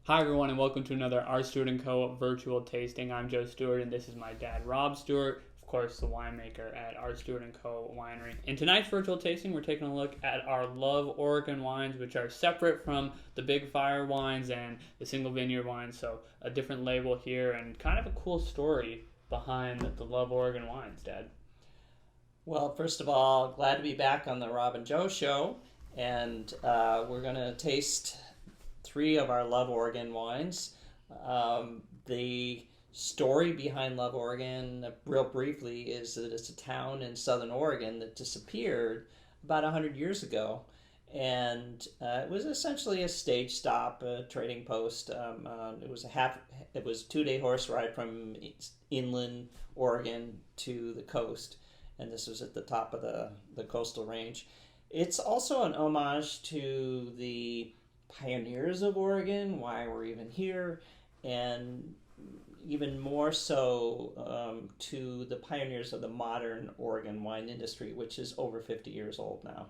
Hi everyone and welcome to another Our Stuart & Co. virtual tasting. I'm Joe Stuart and this is my dad Rob Stuart, of course the winemaker at Our Stuart & Co. Winery. In tonight's virtual tasting we're taking a look at our Love Oregon wines, which are separate from the Big Fire wines and the Single Vineyard wines, so a different label here and kind of a cool story behind the Love Oregon wines, Dad. Well, first of all, glad to be back on the Rob and Joe show, and we're going to taste three of our Love Oregon wines. The story behind Love Oregon, real briefly, is that it's a town in southern Oregon that disappeared about 100 years ago. And it was essentially a stage stop, a trading post. It was a 2 day horse ride from inland Oregon to the coast, and this was at the top of the coastal range. It's also an homage to the pioneers of Oregon, why we're even here, and even more so to the pioneers of the modern Oregon wine industry, which is over 50 years old now.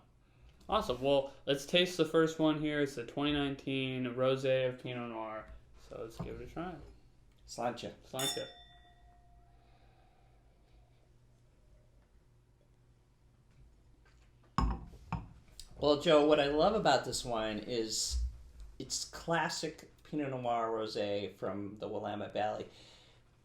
Awesome. Well, let's taste the first one here. It's the 2019 Rosé of Pinot Noir. So let's give it a try. Sláinte. Sláinte. Well, Joe, what I love about this wine is it's classic Pinot Noir Rosé from the Willamette Valley.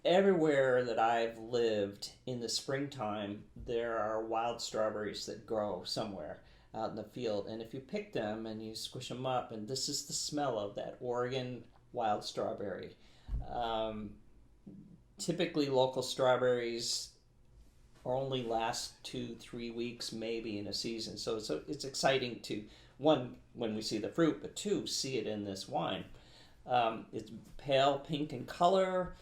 Everywhere that I've lived in the springtime, there are wild strawberries that grow somewhere out in the field. And if you pick them and you squish them up, and this is the smell of that Oregon wild strawberry. Um, Typically, local strawberries only last 2-3 weeks maybe in a season. So it's exciting to, one, when we see the fruit, but two, see it in this wine. It's pale pink in color,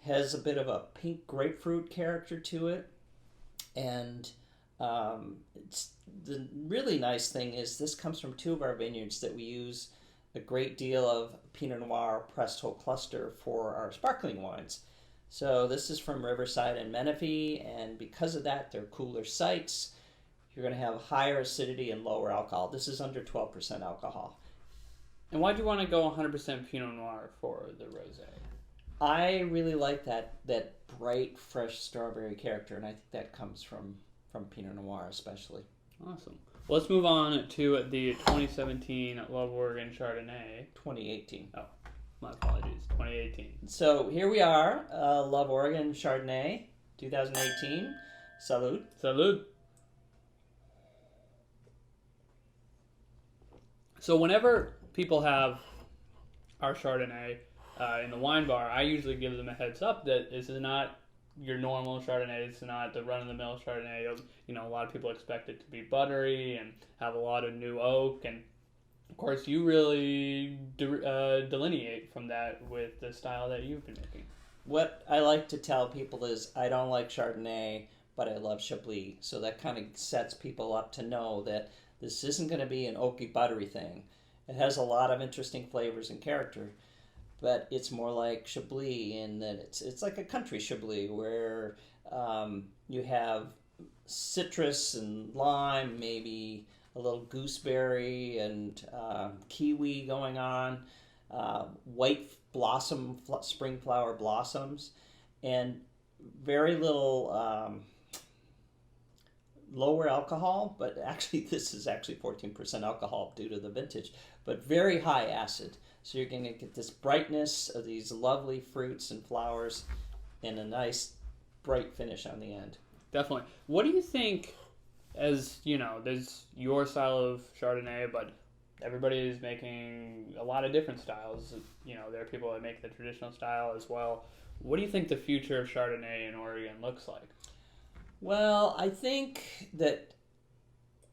has a bit of a pink grapefruit character to it, and it's the really nice thing is this comes from two of our vineyards that we use a great deal of Pinot Noir pressed whole cluster for our sparkling wines. So this is from Riverside and Menifee, and because of that, they're cooler sites. You're going to have higher acidity and lower alcohol. This is under 12% alcohol. And why do you want to go 100% Pinot Noir for the Rosé? I really like that bright, fresh strawberry character, and I think that comes from Pinot Noir especially. Awesome. Well, let's move on to the 2017 Love Oregon Chardonnay. 2018. Oh, my apologies. 2018. So here we are, Love Oregon Chardonnay, 2018. Salud. Salud. So whenever people have our Chardonnay in the wine bar, I usually give them a heads up that this is not your normal Chardonnay. It's not the run-of-the-mill Chardonnay. You know, a lot of people expect it to be buttery and have a lot of new oak, and of course, you really delineate from that with the style that you've been making. What I like to tell people is I don't like Chardonnay, but I love Chablis. So that kind of sets people up to know that this isn't going to be an oaky, buttery thing. It has a lot of interesting flavors and character, but it's more like Chablis in that it's like a country Chablis where you have citrus and lime, maybe a little gooseberry and kiwi going on, white spring flower blossoms, and very little lower alcohol, but actually this is actually 14% alcohol due to the vintage, but very high acid. So you're going to get this brightness of these lovely fruits and flowers and a nice bright finish on the end. Definitely. What do you think, as you know, there's your style of Chardonnay, but everybody is making a lot of different styles. You know, there are people that make the traditional style as well. What do you think the future of Chardonnay in Oregon looks like? Well, I think that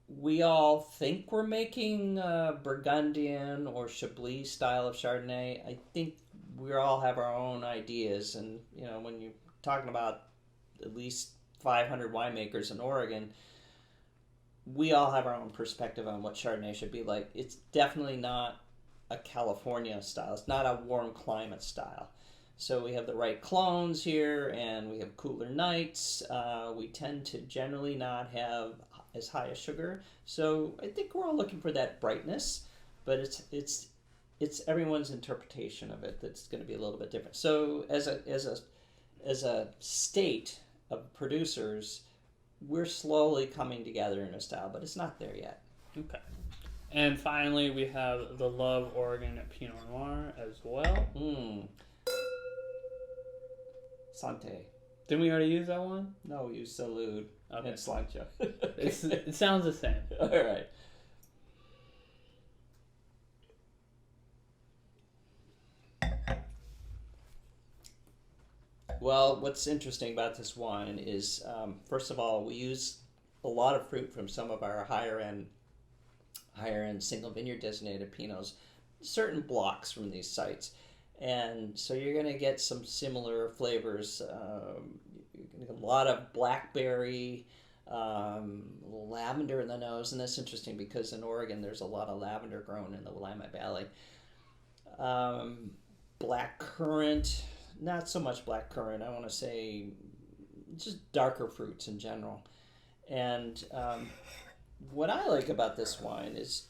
we all think we're making Burgundian or Chablis style of Chardonnay. I think we all have our own ideas, and you know, when you're talking about at least 500 winemakers in Oregon, we all have our own perspective on what Chardonnay should be like. It's definitely not a California style. It's not a warm climate style. So we have the right clones here, and we have cooler nights. We tend to generally not have as high a sugar. So I think we're all looking for that brightness, but it's it's everyone's interpretation of it that's going to be a little bit different. So as a state of producers, we're slowly coming together in a style, but it's not there yet. Okay. And finally, we have the Love Oregon Pinot Noir as well. Santé. Didn't we already use that one? No, we use Salud Okay. and Slancho. It sounds the same. All right. Well, what's interesting about this wine is, first of all, we use a lot of fruit from some of our higher end single vineyard designated Pinots, certain blocks from these sites. And so you're going to get some similar flavors. You're going to get a lot of blackberry, lavender in the nose. And that's interesting because in Oregon there's a lot of lavender grown in the Willamette Valley. Black currant, not so much black currant. I want to say just darker fruits in general. And what I like about this wine is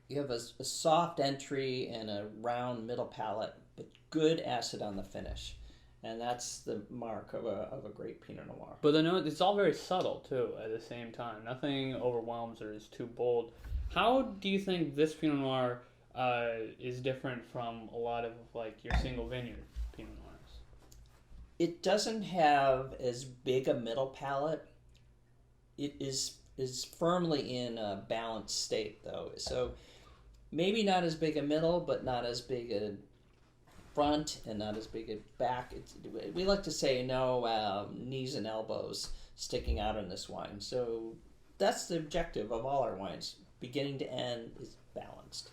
you have a soft entry and a round middle palate, but good acid on the finish. And that's the mark of a great Pinot Noir. But the note, it's all very subtle, too, at the same time. Nothing overwhelms or is too bold. How do you think this Pinot Noir is different from a lot of, like, your single vineyard Pinot Noirs? It doesn't have as big a middle palate. It is firmly in a balanced state, though. So maybe not as big a middle, but not as big a front and not as big a back. We like to say no knees and elbows sticking out in this wine. So that's the objective of all our wines. Beginning to end is balanced.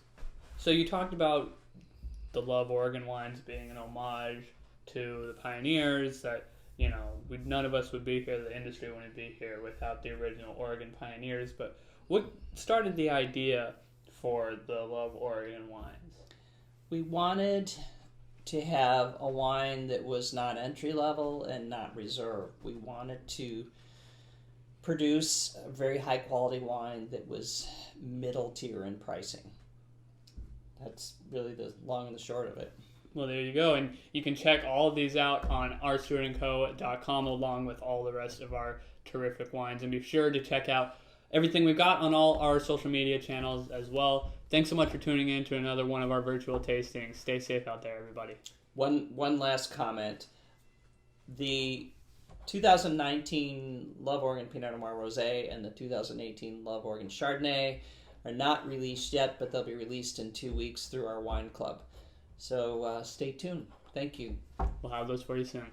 So you talked about the Love Oregon wines being an homage to the pioneers that, you know, none of us would be here, the industry wouldn't be here without the original Oregon pioneers. But what started the idea for the Love Oregon wines? We wanted to have a wine that was not entry level and not reserve. We wanted to produce a very high quality wine that was middle tier in pricing. That's really the long and the short of it. Well, there you go. And you can check all of these out on rstuartandco.com along with all the rest of our terrific wines. And be sure to check out everything we've got on all our social media channels as well. Thanks so much for tuning in to another one of our virtual tastings. Stay safe out there, everybody. One last comment. The 2019 Love Oregon Pinot Noir Rosé and the 2018 Love Oregon Chardonnay are not released yet, but they'll be released in 2 weeks through our wine club. So stay tuned. Thank you. We'll have those for you soon.